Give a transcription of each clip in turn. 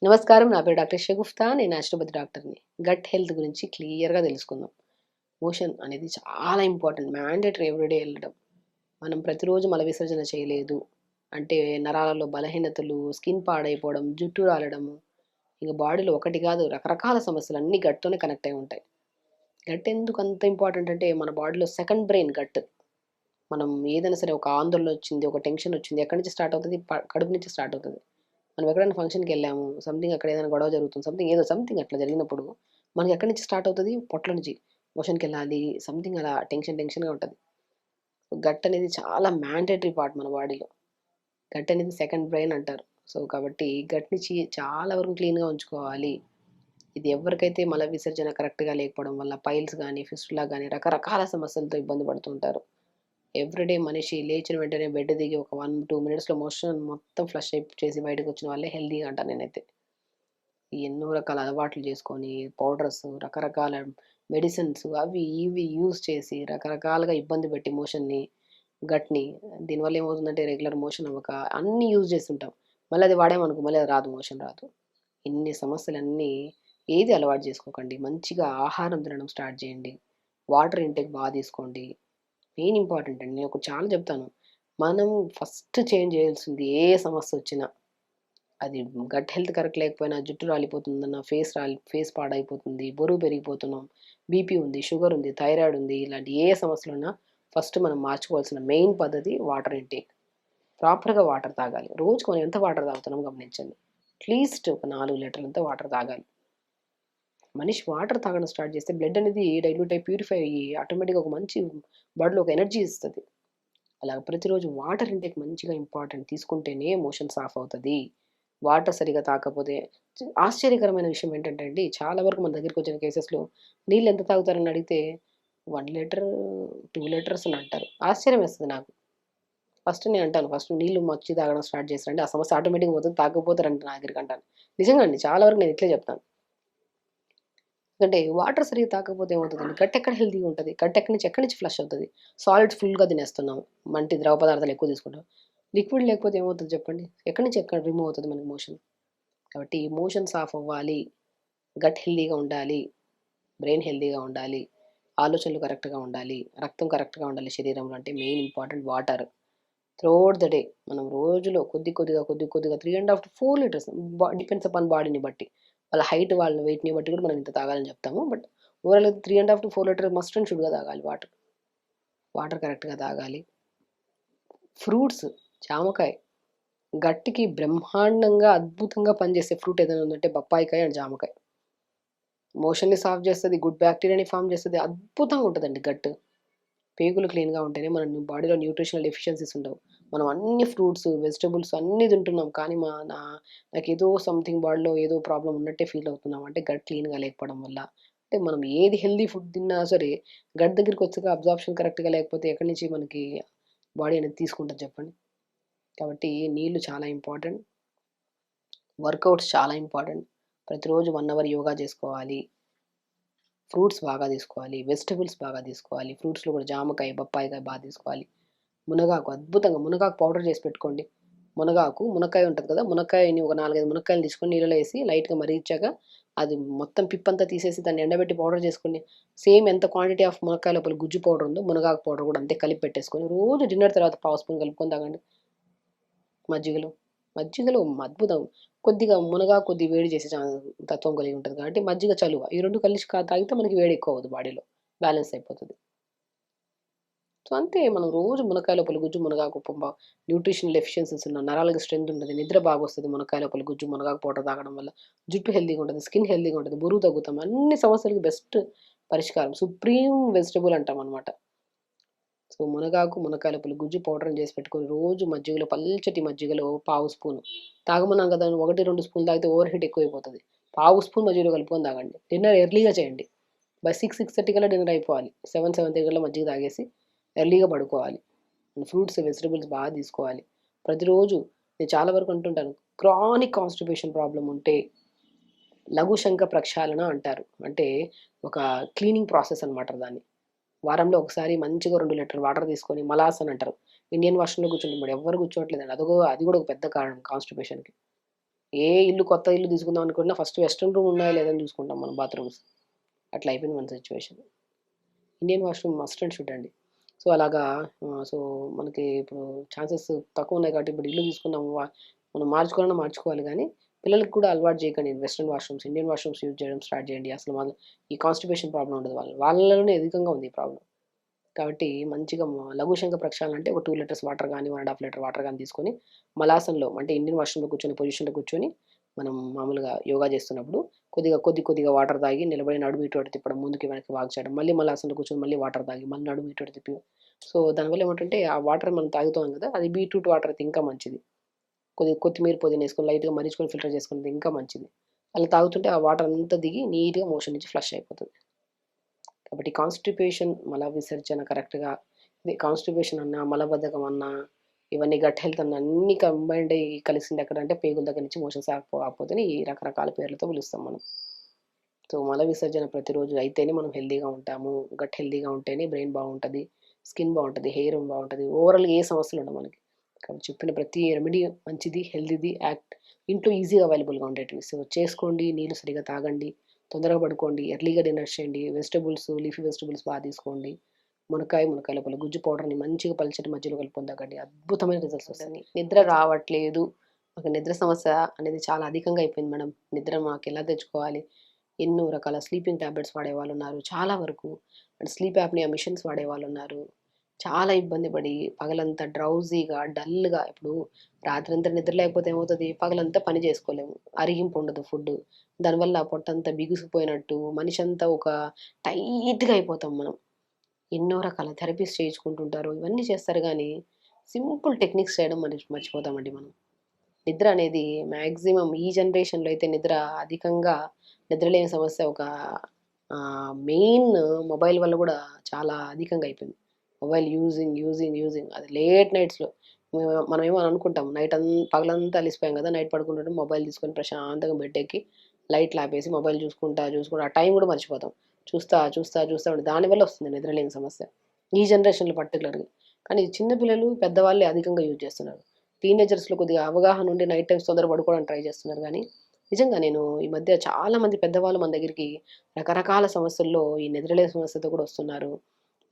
నమస్కారం. నా పేరు డాక్టర్ షగుఫ్తా. నేను న్యాచురోపతి డాక్టర్‌ని. గట్ హెల్త్ గురించి క్లియర్‌గా తెలుసుకుందాం. మోషన్ అనేది చాలా ఇంపార్టెంట్. మ్యాండేటరీ ఎవ్రీడే ఎళ్ళడం. మనం ప్రతిరోజు మల విసర్జన చేయలేదు అంటే నరాలలో బలహీనతలు, స్కిన్ పాడైపోవడం, జుట్టు రాలడము, ఇంక బాడీలో ఒకటి కాదు రకరకాల సమస్యలు అన్నీ గట్‌తోనే కనెక్ట్ అయ్యి ఉంటాయి. గట్ ఎందుకు అంత ఇంపార్టెంట్ అంటే మన బాడీలో సెకండ్ బ్రెయిన్ గట్. మనం ఏదైనా సరే ఒక ఆందోళన వచ్చింది, ఒక టెన్షన్ వచ్చింది ఎక్కడి నుంచి స్టార్ట్ అవుతది? కడుపు నుంచి స్టార్ట్ అవుతది. మనం ఎక్కడైనా ఫంక్షన్‌కెళ్ళాము. సంథింగ్ అక్కడ ఏదైనా గొడవ జరుగుతుంది. సంథింగ్ అట్లా జరిగినప్పుడు మనకి ఎక్కడి నుంచి స్టార్ట్ అవుతది? పొట్ల నుంచి. మోషన్‌కెళ్ళాలి. సంథింగ్ అలా టెన్షన్‌గా ఉంటది. గట్ అనేది చాలా మ్యాండేటరీ పార్ట్ మన బాడీలో. గట్ అనేది సెకండ్ బ్రెయిన్ అంటారు. సో, కాబట్టి గట్‌ని చాలా వరకు క్లీన్‌గా ఉంచుకోవాలి. ఇది ఎవరికైతే మల విసర్జన కరెక్ట్‌గా లేకపోవడం వల్ల పైల్స్ గానీ, ఫిస్టులా గానీ రకరకాల సమస్యలతో ఇబ్బంది పడుతుంటారు. ఎవ్రీడే మనిషి లేచిన వెంటనే బెడ్ దిగి ఒక 1, 2 మినిట్స్‌లో మోషన్ మొత్తం ఫ్లష్ చేసి బయటకొచ్చిన వాళ్ళే హెల్తీగా అంటా నేనైతే. ఎన్నో రకాల అలవాట్లు చేసుకొని, పౌడర్స్, రకరకాల మెడిసిన్స్ అవి ఇవి యూజ్ చేసి రకరకాలుగా ఇబ్బంది పెట్టి మోషన్‌ని, గట్‌ని దీనివల్ల ఏమవుతుందంటే రెగ్యులర్ మోషన్ అవ్వక అన్నీ యూజ్ చేస్తుంటాం. మళ్ళీ అది వాడామనుకో మళ్ళీ అది రాదు మోషన్ రాదు. ఇన్ని సమస్యలన్నీ ఏది అలవాటు చేసుకోకండి. మంచిగా ఆహారం తినడం స్టార్ట్ చేయండి. వాటర్ ఇంటేక్ తీసుకోండి. మెయిన్ ఇంపార్టెంట్ అండి. నేను ఒకటి చాలా చెప్తాను. మనం ఫస్ట్ చేంజ్ చేయాల్సింది ఏ సమస్యొచ్చినా, అది గట్ హెల్త్ కరెక్ట్ లేకపోయినా జుట్టు రాలిపోతుందన్న, ఫేస్ పాడైపోతుంది, బరువు పెరిగిపోతున్నాం, బీపీ ఉంది, షుగర్ ఉంది, థైరాయిడ్ ఉంది, ఇలాంటి ఏ సమస్యలున్నా ఫస్ట్ మనం మార్చుకోవాల్సిన మెయిన్ పద్ధతి వాటర్ ఇంటేక్. ప్రాపర్‌గా వాటర్ తాగాలి. రోజుకి మనం ఎంత వాటర్ తాగుతున్నామో గమనించండి. అట్‌లీస్ట్ ఒక 4 లీటర్లంతా వాటర్ తాగాలి. మనిషి వాటర్ తాగడం స్టార్ట్ చేస్తే బ్లడ్ అనేది డైల్యూట్ అయ్యి ప్యూరిఫై అయ్యి ఆటోమేటిక్‌గా ఒక మంచి బాడీలో ఒక ఎనర్జీ ఇస్తది. అలాగ ప్రతిరోజు వాటర్ ఇంటేక్ మంచిగా ఇంపార్టెంట్ తీసుకుంటేనే మోషన్ సాఫ్ అవుతది. వాటర్ సరిగ్గా తాగకపోతే ఆశ్చర్యకరమైన విషయం ఏంటంటే అండి, చాలా వరకు మన దగ్గరికొచ్చిన కేసెస్‌లో నీళ్ళు ఎంత తాగుతారని అడిగితే 1 లీటర్, 2 లీటర్స్ అని అంటారు. ఆశ్చర్యం వేస్తది నాకు. ఫస్ట్ నేను అంటాను, ఫస్ట్ నీళ్ళు మంచిగా తాగడం స్టార్ట్ చేసిరండి. ఆ సమస్య ఆటోమేటిక్‌గా పోతది. తాగకపోతే రండి నా దగ్గరికి అంటాను. నిజంగా అండి. చాలా వరకు నేను ఇట్లే చెప్తాను. ఎందుకంటే వాటర్ సరిగ్గా తాగకపోతే ఏమవుతదండి, గట్ ఎక్కడ హెల్తీగా ఉంటది. గట్ ఎక్కడి నుంచి ఫ్లష్ అవుతది. సాలిడ్స్ ఫుల్‌గా తినేస్తున్నాం. ద్రవ పదార్థాలు ఎక్కువ తీసుకుంటాం. లిక్విడ్ లేకపోతే ఏమవుతది చెప్పండి? ఎక్కడ రిమూవ్ అవుతది మనకి మోషన్. కాబట్టి మోషన్ సాఫ్ అవ్వాలి. గట్ హెల్తీగా ఉండాలి. బ్రెయిన్ హెల్తీగా ఉండాలి. ఆలోచనలు కరెక్ట్‌గా ఉండాలి. రక్తం కరెక్ట్‌గా ఉండాలి శరీరంలో అంటే main important water. Throughout the day మనం రోజులో కొద్దిగా 3 ½ to 4 లీటర్స్ డిపెండ్స్ అపాన్ బాడీని బట్టి. వాళ్ళ హైట్, వాళ్ళ వెయిట్‌ని బట్టి కూడా మనం ఇంత తాగాలని చెప్తాము. బట్ ఓవరాల్‌గా 3 ½ to 4 లీటర్స్ మస్ట్ అండ్ షుడ్‌గా తాగాలి వాటర్. వాటర్ కరెక్ట్‌గా తాగాలి. ఫ్రూట్స్, జామకాయ గట్టికి బ్రహ్మాండంగా, అద్భుతంగా పనిచేసే ఫ్రూట్ ఏదైనా ఉందంటే బొప్పాయికాయ అండ్ జామకాయ. మోషన్‌ని సాఫ్ చేస్తది. గుడ్ బ్యాక్టీరియాని ఫార్మ్ చేస్తది. అద్భుతంగా ఉంటదండి గట్. పేగులు క్లీన్‌గా ఉంటేనే మన బాడీలో న్యూట్రిషనల్ డెఫిషియన్సీస్ ఉండవు. మనం అన్ని ఫ్రూట్స్, వెజిటబుల్స్ అన్నీ తింటున్నాం. కానీ నాకేదో సంథింగ్ బాడీలో ఏదో ప్రాబ్లమ్ ఉన్నట్టే ఫీల్ అవుతున్నాం. అంటే గట్ క్లీన్‌గా లేకపోవడం వల్ల. అంటే మనం ఏది హెల్తీ ఫుడ్ తిన్నా సరే గట్ దగ్గరికొచ్చాక అబ్జార్ప్షన్ కరెక్ట్‌గా లేకపోతే ఎక్కడి నుంచి మనకి బాడీ అనేది తీసుకుంటది చెప్పండి. కాబట్టి నీళ్ళు చాలా ఇంపార్టెంట్. వర్కౌట్స్ చాలా ఇంపార్టెంట్. ప్రతిరోజు 1 అవర్ యోగా చేసుకోవాలి. ఫ్రూట్స్ బాగా తీసుకోవాలి. వెజిటబుల్స్ బాగా తీసుకోవాలి. ఫ్రూట్స్‌లో కూడా జామకాయ, బొప్పాయికాయ తీసుకోవాలి. మునగాకు అద్భుతంగా మునగాకు పౌడర్ చేసి పెట్టుకోండి. మునక్కాయ ఉంటది కదా! మునక్కాయని ఒక 4, 5 మునక్కాయలు తీసుకొని నీళ్ళలో ఏసి లైట్‌గా మరిగిచ్చాక అది మొత్తం పిప్పంతా తీసేసి దాన్ని ఎండబెట్టి పౌడర్ చేసుకోండి. సేమ్ ఎంత క్వాంటిటీ ఆఫ్ మునక్కాయ లోపల గుజ్జు పౌడర్ ఉందో మునగాకు పౌడర్ కూడా అంతే కలిపి పెట్టేసుకొని రోజు డిన్నర్ తర్వాత పావు స్పూన్ కలుపుకొని తాగండి. మజ్జిగలో. మజ్జిగలో అద్భుతం. కొద్దిగా వేడి చేసే తత్వం కలిగి ఉంటది కాబట్టి మజ్జిగ, చలువ ఈ 2 కలిసి తాగితే మనకి వేడి ఎక్కువ అవ్వదు బాడీలో. బ్యాలెన్స్ అయిపోతది. సో, అంతే మనం రోజు మునక్కాయ లోపల గుజ్జు, మునగాకు న్యూట్రిషనల్ డెఫిషియన్సీస్ ఉన్న నరాలకి స్ట్రెంత్ ఉంటది. నిద్ర బాగొస్తది మునక్కాయ లోపల గుజ్జు, మునగాకు పౌడర్ తాగడం వల్ల. జుట్టు హెల్తీగా ఉంటది. స్కిన్ హెల్తీగా ఉంటది. బరువు తగ్గుతాం. అన్ని సమస్యలకి బెస్ట్ పరిష్కారం. Supreme vegetable అంటామనమాట. సో, మునక్కాయ లోపల గుజ్జు పౌడర్‌ని చేసి పెట్టుకొని రోజు పల్చటి మజ్జిగలో పావు స్పూను తాగమన్నాం కదా! 1, 2 స్పూన్లు తాగితే ఓవర్ హీట్ ఎక్కువైపోతది. పావు స్పూన్ మజ్జిగలో కలుపుకొని తాగండి. డిన్నర్ ఎర్లీగా చేయండి. బై 6, 6:30 కల్లా డిన్నర్ అయిపోవాలి. 7, 7:30 కల్లా మజ్జిగ తాగేసి ఎర్లీగా పడుకోవాలి. ఫ్రూట్స్, వెజిటబుల్స్ తీసుకోవాలి. ప్రతిరోజు నేను చాలా వరకు అంటుంటాను. క్రానిక్ కాన్‌స్టిపేషన్ ప్రాబ్లమ్ ఉంటే లఘుశంఖ ప్రక్షాళన అంటారు. అంటే ఒక క్లీనింగ్ ప్రాసెస్ అనమాట దాన్ని. వారంలో ఒకసారి మంచిగా 2 లీటర్ల వాటర్ తీసుకొని మలాసన్ అంటారు. ఇండియన్ వర్షన్‌లో కూర్చుంటాం. ఎవ్వరు కూర్చోవట్లేదండి. అది కూడా ఒక పెద్ద కారణం కాన్‌స్టిపేషన్‌కి. ఏ ఇల్లు కొత్త ఇల్లు తీసుకుందాం అనుకున్నా ఫస్ట్ వెస్ట్రన్ రూమ్ ఉన్నాయా లేదని చూసుకుంటాం మనం బాత్రూమ్స్. అట్లా అయిపోయింది మన situation. Indian washroom must and should అండి. సో, అలాగా సో, మనకి ఇప్పుడు ఛాన్సెస్ తక్కువున్నాయి కాబట్టి ఇప్పుడు ఇల్లు తీసుకున్నాము. మనం మార్చుకోవాలన్నా మార్చుకోవాలి గానీ, పిల్లలకి కూడా అలవాటు చేయకండి western washrooms. Indian washrooms use చేయడం స్టార్ట్ చేయండి. అసలు వాళ్ళు ఈ కాన్‌స్టిపేషన్ ప్రాబ్లమ్ ఉండదు వాళ్ళలోనే అధికంగా ఉంది ఈ ప్రాబ్లమ్. కాబట్టి మంచిగా లఘుశంఖ ప్రక్షాళన అంటే ఒక 2 లీటర్స్ వాటర్ గానీ, 1 ½ లీటర్ వాటర్ గానీ తీసుకొని మలాసనలో అంటే ఇండియన్ వాష్‌రూమ్‌లో కూర్చొని పొజిషన్‌లో కూర్చొని మనం మామూలుగా యోగా చేస్తున్నప్పుడు కొద్దిగా వాటర్ తాగి నిలబడి నడుము ఇటు అటు తిప్పడం, ముందుకి వెనక్కి వాక్ చేయడం, మళ్ళీ మలాసనలో కూర్చొని మళ్ళీ వాటర్ తాగి మళ్ళీ నడుము ఇటు అటు తిప్పి సో, దానివల్ల ఏమంటంటే ఆ వాటర్ మనం తాగుతాం కదా! అది బీట్రూట్ వాటర్ అయితే ఇంకా మంచిది. కొద్దిగా కొత్తిమీర, పుదీనా ఏసుకొని లైట్‌గా మరిగించుకొని ఫిల్టర్ చేసుకున్నది ఇంకా మంచిది. అలా తాగుతుంటే ఆ వాటర్ అంతా దిగి నీట్‌గా మోషన్ నుంచి ఫ్లష్ అయిపోతది. కాబట్టి కాన్‌స్టిపేషన్ మల విసర్జన కరెక్ట్‌గా ఇది కాన్‌స్టిపేషన్ అన్నా, మలబద్ధకం అన్నా, ఇవన్నీ గట్ హెల్త్ అన్నా అన్నీ కంబైన్డ్ అయ్యి కలిసింది ఎక్కడంటే పేగుల దగ్గర నుంచి మోషన్స్ ఆగిపోతేనే ఈ రకరకాల పేర్లతో పిలుస్తాం మనం. సో, మల విసర్జన ప్రతిరోజు అయితేనే మనం హెల్తీగా ఉంటాము. గట్ హెల్తీగా ఉంటేనే బ్రెయిన్ బావుంటది. స్కిన్ బావుంటది. హెయిర్ బావుంటది. ఓవరాల్‌గా ఏ సమస్యలు ఉండవు మనకి. కాబట్టి చెప్పిన ప్రతి రెమెడీ మంచిది, హెల్తీది, ఇంట్లో ఈజీగా అవైలబుల్‌గా ఉండేటివి. సో, చేసుకోండి. నీళ్ళు సరిగ్గా తాగండి. తొందరగా పడుకోండి. ఎర్లీగా డిన్నర్ చేయండి. వెజిటబుల్స్, లీఫీ వెజిటబుల్స్ తీసుకోండి. మునక్కాయ లోపల గుజ్జు పౌడర్‌ని మంచిగా పల్చటి మజ్జిగలో కలుపుకొని తాగండి. అద్భుతమైన రిజల్ట్స్ వస్తాయి. నిద్ర రావట్లేదు. మాకు నిద్ర సమస్య అనేది చాలా అధికంగా అయిపోయింది మేడం. నిద్ర మాకెలా తెచ్చుకోవాలి? ఎన్నో రకాల స్లీపింగ్ టాబ్లెట్స్ వాడేవాళ్ళున్నారు. చాలా వరకు అండ్ స్లీప్ యాప్నియా మిషన్స్ వాడేవాళ్ళున్నారు. చాలా ఇబ్బంది పడి పగలంతా డ్రౌజీగా, డల్‌గా ఇప్పుడు రాత్రంతా నిద్ర లేకపోతే ఏమవుతది? పగలంతా పని చేసుకోలేము. అరిగింపు ఉండదు ఫుడ్డు. దానివల్ల పొట్టంతా బిగుసుకుపోయినట్టు, మనిషంతా ఒక టైట్‌గా అయిపోతాం మనం. ఎన్నో రకాల థెరపీస్ చేయించుకుంటుంటారు. ఇవన్నీ చేస్తారు గానీ, సింపుల్ టెక్నిక్స్ చేయడం మర్చిపోతామండి మనం. నిద్ర అనేది మాక్సిమం ఈ జనరేషన్‌లో అయితే అధికంగా నిద్రలేని సమస్య ఒక మెయిన్ మొబైల్ వల్ల గూడా చాలా అధికంగా అయిపోయింది. మొబైల్ యూజింగ్ అది లేట్ నైట్స్‌లో మనమేమో అనుకుంటాం పగలంతా అలిసిపోయాం గదా! నైట్ పడుకునేటప్పుడు మొబైల్ తీసుకొని ప్రశాంతంగా బెడ్డెక్కి లైట్‌లాపేసి మొబైల్ చూసుకుంటా ఆ టైం గూడా మర్చిపోతాం. చూస్తా ఉండి దానివల్ల వస్తుంది నిద్రలేని సమస్య. ఈ జనరేషన్‌లో పర్టిక్యులర్‌గా. కానీ చిన్న పిల్లలు, పెద్దవాళ్ళే అధికంగా యూజ్ చేస్తున్నారు. టీనేజర్స్‌లో కొద్దిగా అవగాహన ఉండి నైట్ టైమ్స్ తొందరగా పడుకోవడానికి ట్రై చేస్తున్నారు గానీ, నిజంగా నేను ఈ మధ్య చాలామంది పెద్దవాళ్ళు మన దగ్గరికి రకరకాల సమస్యల్లో ఈ నిద్రలేని సమస్యతో కూడా వస్తున్నారు.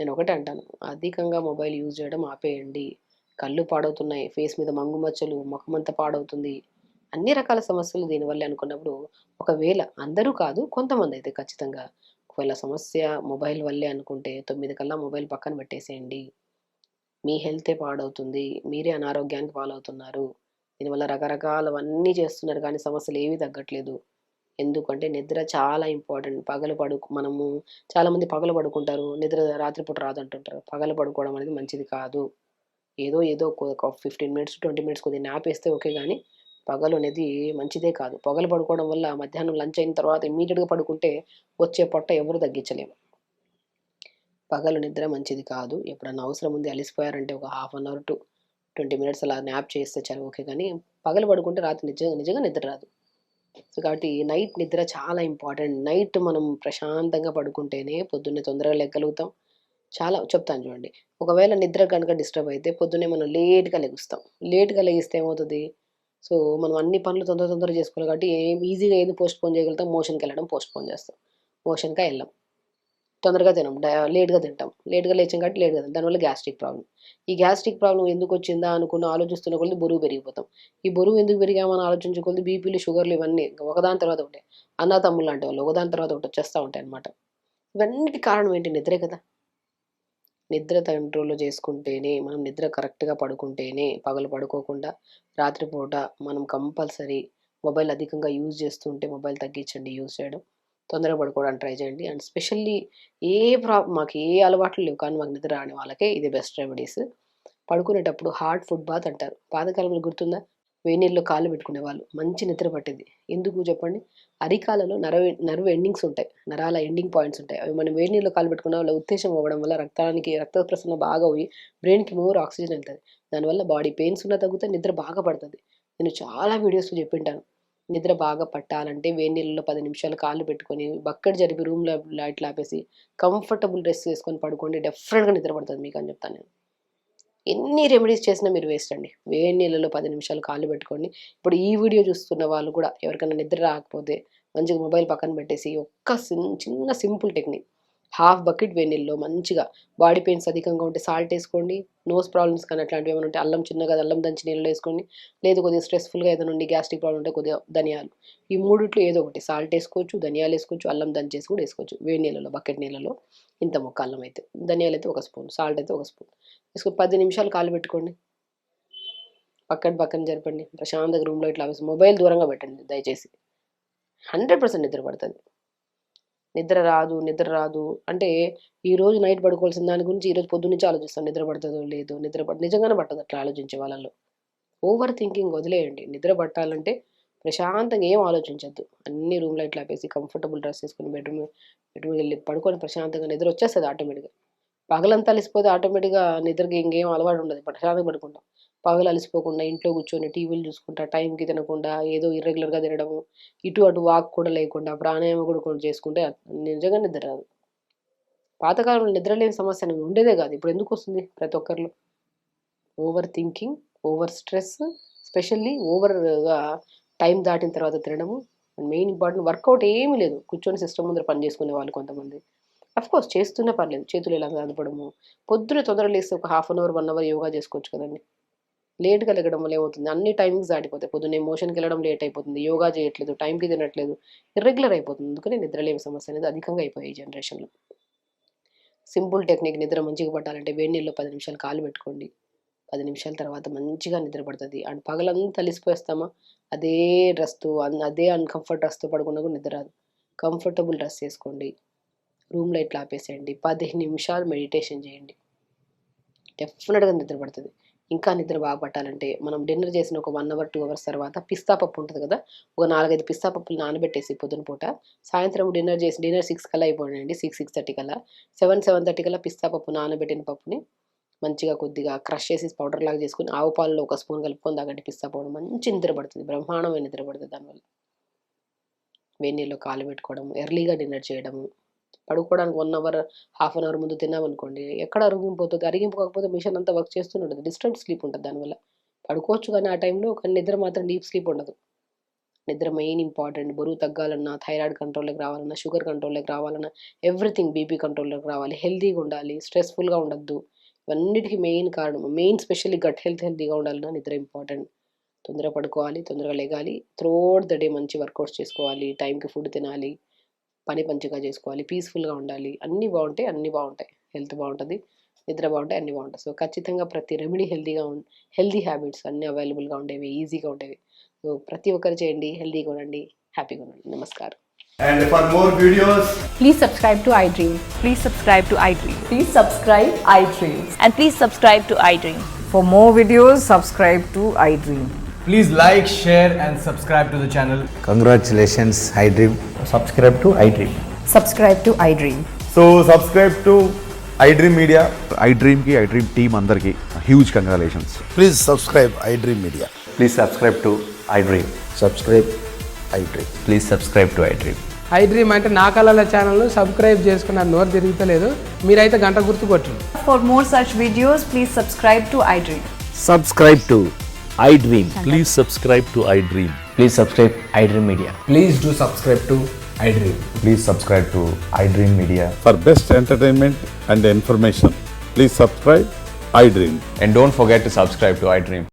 నేను ఒకటే అంటాను. అధికంగా మొబైల్ యూజ్ చేయడం ఆపేయండి. కళ్ళు పాడవుతున్నాయి. ఫేస్ మీద మంగు మచ్చలు, మొఖమంతా పాడవుతుంది. అన్ని రకాల సమస్యలు దీనివల్లే అనుకున్నప్పుడు, ఒకవేళ అందరూ కాదు కొంతమందైతే ఖచ్చితంగా ఒకవేళ సమస్య మొబైల్ వల్లే అనుకుంటే 9 కల్లా మొబైల్ పక్కన పెట్టేసేయండి. మీ హెల్తే పాడవుతుంది. మీరే అనారోగ్యానికి పాలవుతున్నారు. దీనివల్ల రకరకాలవన్నీ చేస్తున్నారు కానీ సమస్యలేవి తగ్గట్లేదు. ఎందుకంటే నిద్ర చాలా ఇంపార్టెంట్. మనము చాలామంది పగలు పడుకుంటారు. నిద్ర రాత్రిపూట రాదంటుంటారు. పగలు పడుకోవడం అనేది మంచిది కాదు. ఏదో ఒక 15 మినిట్స్, 20 మినిట్స్ కొద్దిగా న్యాప్ ఏస్తే ఓకే గానీ, పగలు అనేది మంచిదే కాదు. పగలు పడుకోవడం వల్ల మధ్యాహ్నం లంచ్ అయిన తర్వాత ఇమ్మీడియేట్‌గా పడుకుంటే వచ్చే పొట్ట ఎవరు తగ్గించలేము. పగలు నిద్ర మంచిది కాదు. ఎప్పుడన్నా అవసరం ఉంది అలిసిపోయారంటే ఒక half an hour to 20 minutes అలా న్యాప్ చేస్తే చాలు ఓకే గానీ, పగలు పడుకుంటే రాత్రి నిజంగా నిద్ర రాదు. సో, కాబట్టి నైట్ నిద్ర చాలా ఇంపార్టెంట్. నైట్ మనం ప్రశాంతంగా పడుకుంటేనే పొద్దున్నే తొందరగా లెగ్గలుగుతాం. చాలా చెప్తాను చూడండి. ఒకవేళ నిద్ర గనుక డిస్టర్బ్ అయితే పొద్దున్నే మనం లేట్‌గా లెగుస్తాం. లేట్‌గా లెగిస్తే ఏమవుతది? సో, మనం అన్ని పనులు తొందరగా చేసుకోవాలి కాబట్టి ఈజీగా ఏది పోస్ట్‌పోన్ చేయగలుగుతాం? మోషన్‌కెళ్ళడం పోస్ట్‌పోన్ చేస్తాం. మోషన్‌కే ఎళ్ళం. తొందరగా తినం. లేట్‌గా తింటాం. లేట్‌గా లేచాం కాబట్టి లేట్‌గా తింటాం. దానివల్ల గ్యాస్ట్రిక్ ప్రాబ్లమ్. ఈ గ్యాస్ట్రిక్ ప్రాబ్లమ్ ఎందుకొచ్చిందా అనుకుని ఆలోచిస్తున్న కొద్దీ బరువు పెరిగిపోతాం. ఈ బరువు ఎందుకు పెరిగామని ఆలోచించే కొద్దీ బీపీలు, షుగర్‌లు ఇవన్నీ ఒకదాని తర్వాత ఒకటి. అన్నాతమ్ముళ్ళు లాంటి వాళ్ళు ఒకదాని తర్వాత ఒకటి వచ్చేస్తా ఉంటాయన్నమాట. ఇవన్నిటికి కారణం ఏంటి? నిద్రే కదా! నిద్ర కంట్రోల్‌లో చేసుకుంటేనే మనం నిద్ర కరెక్ట్‌గా పడుకుంటేనే పగలు పడుకోకుండా రాత్రిపూట మనం కంపల్సరీ మొబైల్ అధికంగా యూజ్ చేస్తుంటే మొబైల్ తగ్గించండి యూజ్ చేయడం. తొందరగా పడుకోవడానికి ట్రై చేయండి. అండ్ స్పెషల్లీ ఏ మాకు ఏ అలవాట్లు లేవు కానీ మాకు నిద్ర రాని వాళ్ళకే ఇది బెస్ట్ రెమెడీస్. పడుకునేటప్పుడు హాట్ ఫుడ్ బాత్ అంటారు. పాతకాలంలో గుర్తుందా? వేడి నీళ్ళలో కాళ్ళు పెట్టుకునేవాళ్ళు. మంచి నిద్ర పట్టేది. ఎందుకు చెప్పండి? అరికాలలో నర్వ్ ఎండింగ్స్ ఉంటాయి. నరాల ఎండింగ్ పాయింట్స్ ఉంటాయి. అవి మనం వేడి నీళ్ళలో కాళ్ళు పెట్టుకున్న వల్ల ఉత్తేజం అవ్వడం వల్ల రక్త ప్రసరణ బాగా అయ్యి బ్రెయిన్‌కి మోర్ ఆక్సిజన్ ఎళ్తది. దానివల్ల బాడీ పెయిన్స్ ఉన్నా తగ్గుతాయి. నిద్ర బాగా పడతది. నేను చాలా వీడియోస్‌లో చెప్పింటాను. నిద్ర బాగా పట్టాలంటే వేడి నీళ్ళలో 10 నిమిషాలు కాళ్ళు పెట్టుకొని బక్కటి జరిపి రూమ్‌లో లైట్లు ఆపేసి కంఫర్టబుల్ డ్రెస్ వేసుకొని పడుకోండి. డెఫినిట్‌గా నిద్ర పడతది మీకని చెప్తాను నేను. ఎన్ని రెమెడీస్ చేసినా మీరు వేస్ట్ అండి. వేడి నీళ్ళలో 10 నిమిషాలు కాళ్ళు పెట్టుకోండి. ఇప్పుడు ఈ వీడియో చూస్తున్న వాళ్ళు కూడా ఎవరికైనా నిద్ర రాకపోతే మంచిగా మొబైల్ పక్కన పెట్టేసి ఒక్క చిన్న సింపుల్ టెక్నిక్, హాఫ్ బకెట్ వేడి నీళ్ళలో మంచిగా బాడీ పెయిన్స్ అధికంగా ఉంటే సాల్ట్ వేసుకోండి. నోస్ ప్రాబ్లమ్స్ కానీ అట్లాంటివి ఏమైనా ఉంటే చిన్నగా అల్లం దంచి నీళ్ళలో వేసుకోండి. లేదు కొద్దిగా స్ట్రెస్ఫుల్గా ఏదైనా ఉండి గ్యాస్ట్రిక్ ప్రాబ్లం ఉంటే కొద్దిగా ధనియాలు, ఈ మూడిట్లో ఏదో ఒకటి సాల్ట్ వేసుకోవచ్చు, ధనియాలు వేసుకోవచ్చు, అల్లం దంచేసి కూడా వేసుకోవచ్చు. వేడి నీళ్ళలో బకెట్ నీళ్ళలో ఇంత మొక్క అల్లం అయితే, ధనియాలు అయితే 1 స్పూన్, సాల్ట్ అయితే 1 స్పూన్ వేసుకొని 10 నిమిషాలు కాలు పెట్టుకోండి. పక్కన జరపండి. ప్రశాంతంగా రూమ్లో ఇట్లా మొబైల్ దూరంగా పెట్టండి దయచేసి. 100% నిద్ర పడుతుంది. నిద్ర రాదు అంటే ఈరోజు నైట్ పడుకోవాల్సిన దాని గురించి ఈరోజు పొద్దున్న నుంచి ఆలోచిస్తాను, నిద్ర పడుతుందో లేదో, నిజంగానే పట్టదు అట్లా ఆలోచించే వాళ్ళలో. ఓవర్ థింకింగ్ వదిలేయండి. నిద్ర పట్టాలంటే ప్రశాంతంగా ఏం ఆలోచించద్దు. అన్ని రూమ్లో ఇట్లా వేసి కంఫర్టబుల్ డ్రెస్ వేసుకుని బెడ్రూమ్ వెళ్ళి పడుకొని ప్రశాంతంగా నిద్ర వచ్చేస్తుంది ఆటోమేటిక్గా. పగలంతా అలిసిపోతే ఆటోమేటిక్గా నిద్రకి ఇంకేం అలవాటు ఉండదు, ప్రశాంతంగా పడుకుంటాం. పగలు అలసిపోకుండా ఇంట్లో కూర్చొని టీవీలు చూసుకుంటా, టైంకి తినకుండా ఏదో ఇర్రెగ్యులర్గా తినడము, ఇటు అటు వాక్ కూడా లేకుండా ప్రాణాయామం కూడా చేసుకుంటే నిజంగా నిద్ర రాదు. పాతకాలంలో నిద్ర లేని సమస్య అనేది ఉండేదే కాదు, ఇప్పుడు ఎందుకు వస్తుంది ప్రతి ఒక్కరిలో? Over thinking, over stress, specially ఓవర్గా టైం దాటిన తర్వాత తినడము. మెయిన్ ఇంపార్టెంట్ వర్కౌట్ ఏమీ లేదు, కూర్చొని సిస్టమ్ ముందర పని చేసుకునే వాళ్ళు కొంతమంది. అఫ్కోర్స్ చేస్తున్నా పర్లేదు, చేతులు ఎలా కదపడము. పొద్దున తొందర లేస్తే ఒక 1/2 అవర్ 1 అవర్ యోగా చేసుకోవచ్చు కదండి. లేట్గా లెగడం వల్ల ఏమవుతుంది, అన్ని టైమింగ్స్ దాటిపోతాయి. పొద్దున్న మోషన్కి వెళ్ళడం లేట్ అయిపోతుంది, యోగా చేయట్లేదు, టైంకి తినట్లేదు, ఇర్రెగ్యులర్ అయిపోతుంది. అందుకని నిద్రలేమి సమస్య అనేది అధికంగా అయిపోయాయి ఈ జనరేషన్లో. సింపుల్ టెక్నిక్, నిద్ర మంచిగా పట్టాలంటే వేడి నీళ్ళలో 10 నిమిషాలు కాలు పెట్టుకోండి. 10 నిమిషాల తర్వాత మంచిగా నిద్ర పడుతుంది. అండ్ పగలంతా అలిసిపోయేస్తామా, అదే డ్రెస్తో అదే అన్కంఫర్ట్ డ్రెస్తో పడుకున్నా కూడా నిద్ర రాదు. కంఫర్టబుల్ డ్రెస్ వేసుకోండి, రూమ్ లైట్లు ఆపేసేయండి, 10 నిమిషాలు మెడిటేషన్ చేయండి, డెఫినెట్గా నిద్ర పడుతుంది. ఇంకా నిద్ర బాగా పట్టాలంటే మనం డిన్నర్ చేసిన ఒక 1 అవర్ 2 అవర్స్ తర్వాత పిస్తా పప్పు ఉంటుంది కదా, ఒక 4-5 పిస్తా పప్పులు నానబెట్టేసి పొద్దున పూట, సాయంత్రం డిన్నర్ 6 కల్లా అయిపోయిందండి, 6-6:30 కల్లా, 7-7:30 కల్లా పిస్తా పప్పు నానబెట్టిన పప్పుని మంచిగా కొద్దిగా క్రష్ చేసి పౌడర్ లాగా చేసుకుని ఆవు పాలలో 1 స్పూన్ కలుపుకొని తాగండి. పిస్తా పౌడర్ మంచి నిద్ర పడుతుంది, బ్రహ్మాండమైన నిద్ర పడుతుంది దానివల్ల. వేడి నీళ్ళలో కాలు పెట్టుకోవడం, ఎర్లీగా డిన్నర్ చేయడము, పడుకోవడానికి 1 అవర్ 1/2 అవర్ ముందు తిన్నామనుకోండి ఎక్కడ అరిగింపోతుంది. అరిగింపకపోతే మిషన్ అంతా వర్క్ చేస్తూనే ఉంటుంది, డిస్టర్బ్ స్లీప్ ఉంటుంది దానివల్ల. పడుకోవచ్చు కానీ ఆ టైంలో, కానీ నిద్ర మాత్రం డీప్ స్లీప్ ఉండదు. నిద్ర మెయిన్ ఇంపార్టెంట్. బరువు తగ్గాలన్నా, థైరాయిడ్ కంట్రోల్లోకి రావాలన్నా, షుగర్ కంట్రోల్లోకి రావాలన్నా, ఎవ్రీథింగ్, బీపీ కంట్రోల్లోకి రావాలి, హెల్తీగా ఉండాలి, స్ట్రెస్ఫుల్గా ఉండద్దు. ఇవన్నిటికీ మెయిన్ కారణం, స్పెషల్లీ గట్ హెల్తీగా ఉండాలన్నా నిద్ర ఇంపార్టెంట్. తొందరగా పడుకోవాలి, తొందరగా లెగాలి, త్రూఅవుట్ ద డే మంచి వర్కౌట్స్ చేసుకోవాలి, టైంకి ఫుడ్ తినాలి, పని మంచిగా చేసుకోవాలి, పీస్ఫుల్గా ఉండాలి. అన్నీ బాగుంటాయి. హెల్త్ బాగుంటుంది, నిద్ర బాగుంటాయి, అన్నీ బాగుంటాయి. సో ఖచ్చితంగా ప్రతి రెమెడీ హెల్తీ హ్యాబిట్స్ అన్నీ అవైలబుల్గా ఉండేవి, ఈజీగా ఉండేవి. సో ప్రతి ఒక్కరు చేయండి, హెల్తీగా ఉండండి, హ్యాపీగా ఉండండి. నమస్కారం. And for more videos, please subscribe to iDream. Please subscribe to iDream. Please subscribe iDream. And please subscribe to iDream. For more videos, subscribe to iDream. please like, share and subscribe to the channel. Congratulations, iDream. Subscribe to iDream. Subscribe to iDream. So subscribe to iDream Media. iDream team andarki huge congratulations. Please subscribe iDream Media. Please subscribe to iDream. Subscribe iDream. Please subscribe to iDream. iDream అంటే నా కళల ఛానల్ను subscribe చేసుకున్న నోరు తిరుగుతలేదు, మీరైతే గంట గుర్తు కొట్టండి. For more such videos, please subscribe to iDream. Subscribe to iDream. Please subscribe to iDream. Please subscribe iDream Media. Please do subscribe to iDream. Please subscribe to iDream Media. For best entertainment and information, please subscribe iDream. And don't forget to subscribe to iDream.